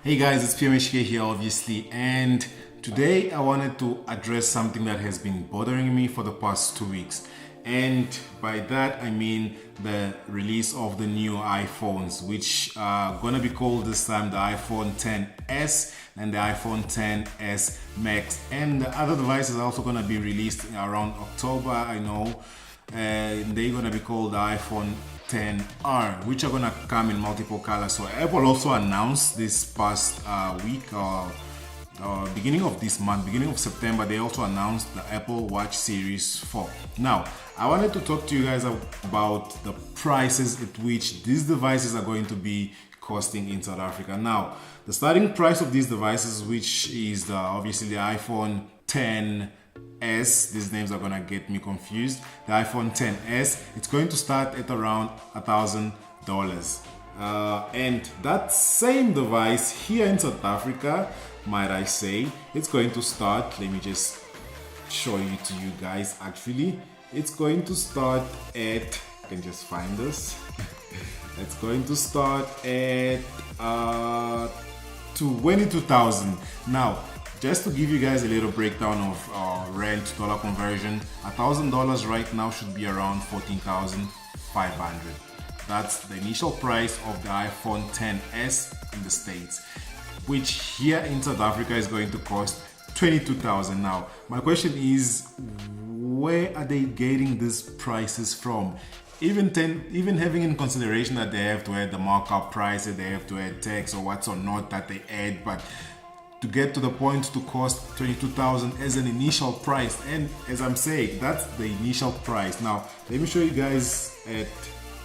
Hey guys, it's PMHK here obviously, and today I wanted to address something that has been bothering me for the past 2 weeks. And by that I mean the release of the new iPhones, which are gonna be called this time the iPhone XS and the iPhone XS Max. And the other devices are also gonna be released around October, I know. And they're gonna be called the iPhone XR, which are gonna come in multiple colors. So Apple also announced this past week, beginning of this month, beginning of September, they also announced the Apple Watch Series 4. Now, I wanted to talk to you guys about the prices at which these devices are going to be costing in South Africa. Now, the starting price of these devices, which is obviously the iPhone XS, these names are gonna get me confused. The iPhone XS, it's going to start at around $1,000. And that same device here in South Africa, might I say, it's going to start, let me just show you to you guys actually. It's going to start at, I can just find this. It's going to start at 22,000. Now, just to give you guys a little breakdown of rand to dollar conversion, $1,000 right now should be around 14,500. That's the initial price of the iPhone XS in the States, which here in South Africa is going to cost 22,000. Now, my question is, where are they getting these prices from? Even having in consideration that they have to add the markup price, that they have to add tax or what's or not that they add, but to get to the point to cost 22,000 as an initial price. And as I'm saying, that's the initial price. Now, let me show you guys at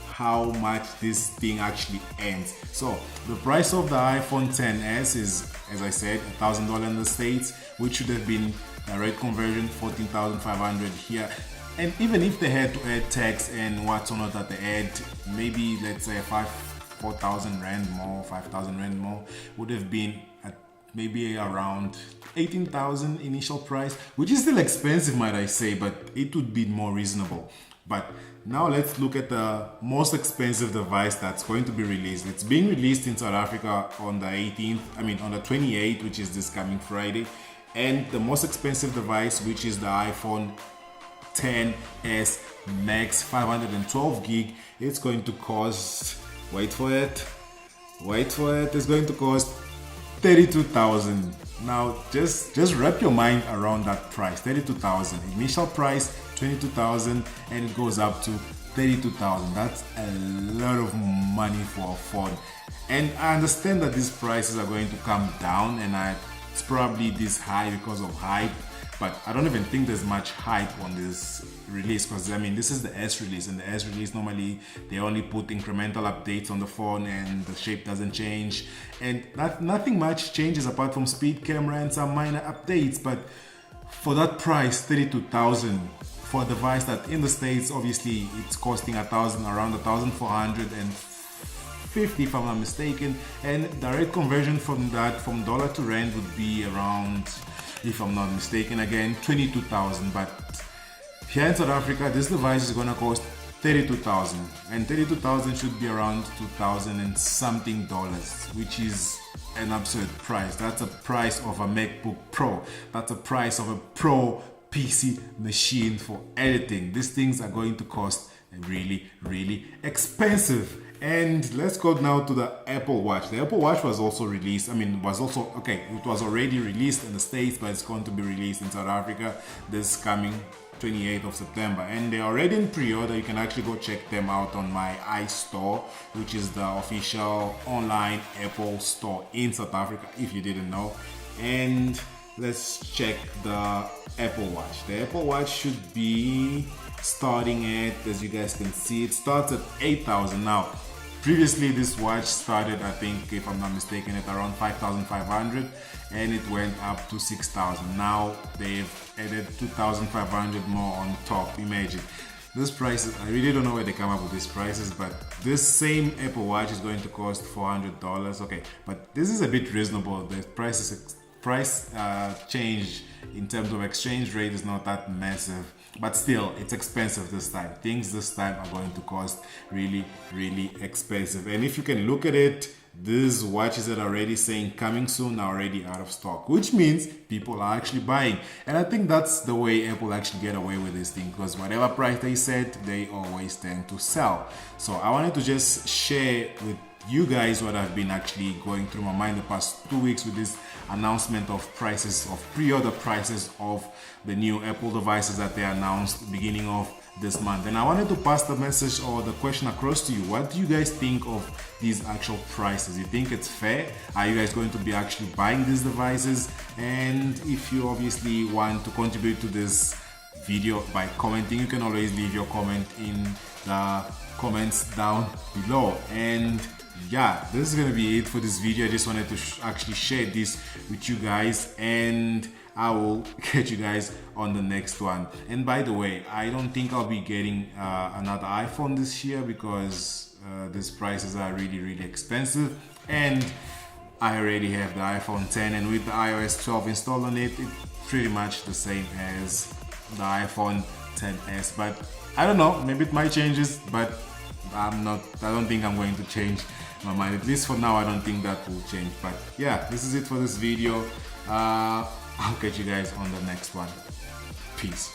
how much this thing actually ends. So the price of the iPhone XS is, as I said, $1,000 in the States, which should have been direct conversion 14,500 here. And even if they had to add tax and what's or not that they add, maybe let's say 4,000 rand more, 5,000 rand more, would have been at maybe around 18,000 initial price, which is still expensive, might I say, but it would be more reasonable. But now let's look at the most expensive device that's going to be released. It's being released in South Africa on the 28th, which is this coming Friday. And the most expensive device, which is the iPhone XS Max 512 gig, it's going to cost, wait for it, it's going to cost 32,000. Now just wrap your mind around that price. 32,000 initial price, 22,000, and it goes up to 32,000. That's a lot of money for a phone. And I understand that these prices are going to come down, and it's probably this high because of hype, but I don't even think there's much hype on this release, because I mean, this is the S release, and the S release normally they only put incremental updates on the phone and the shape doesn't change, and nothing much changes apart from speed, camera, and some minor updates. But for that price, 32,000 for a device that in the States obviously it's costing around 1,450 if I'm not mistaken, and direct conversion from dollar to rand would be around, if I'm not mistaken, again 22,000. But here in South Africa, this device is gonna cost 32,000, and 32,000 should be around 2,000 and something dollars, which is an absurd price. That's a price of a MacBook Pro. That's a price of a Pro PC machine for editing. These things are going to cost really, really expensive. And let's go now to the Apple Watch. The Apple Watch was also released. it was already released in the States, but it's going to be released in South Africa this coming 28th of September. And they're already in pre-order. You can actually go check them out on my iStore, which is the official online Apple store in South Africa, if you didn't know. And let's check the Apple Watch. The Apple Watch should be starting at, as you guys can see, it starts at 8,000. Now, previously this watch started, I think, if I'm not mistaken, at around 5,500, and it went up to 6,000. Now they've added 2,500 more on top. Imagine these prices. I really don't know where they come up with these prices, but this same Apple Watch is going to cost $400. Okay, but this is a bit reasonable. The price change in terms of exchange rate is not that massive, but still it's expensive this time. Things this time are going to cost really, really expensive. And if you can look at it, these watches that are already saying coming soon are already out of stock, which means people are actually buying. And I think that's the way Apple actually get away with this thing, because whatever price they set, they always tend to sell. So I wanted to just share with you guys what I've been actually going through my mind the past 2 weeks with this announcement of prices, of pre-order prices of the new Apple devices that they announced beginning of this month. And I wanted to pass the message or the question across to you. What do you guys think of these actual prices? You think it's fair? Are you guys going to be actually buying these devices? And if you obviously want to contribute to this video by commenting, you can always leave your comment in the comments down below. And yeah, this is gonna be it for this video. I just wanted to actually share this with you guys, and I will catch you guys on the next one. And by the way, I don't think I'll be getting another iPhone this year, because these prices are really expensive, and I already have the iPhone 10, and with the iOS 12 installed on it, it's pretty much the same as the iPhone 10s. But I don't know, maybe it might change, but I don't think I'm going to change my mind. At least for now, I don't think that will change. But yeah, this is it for this video. I'll catch you guys on the next one. Peace.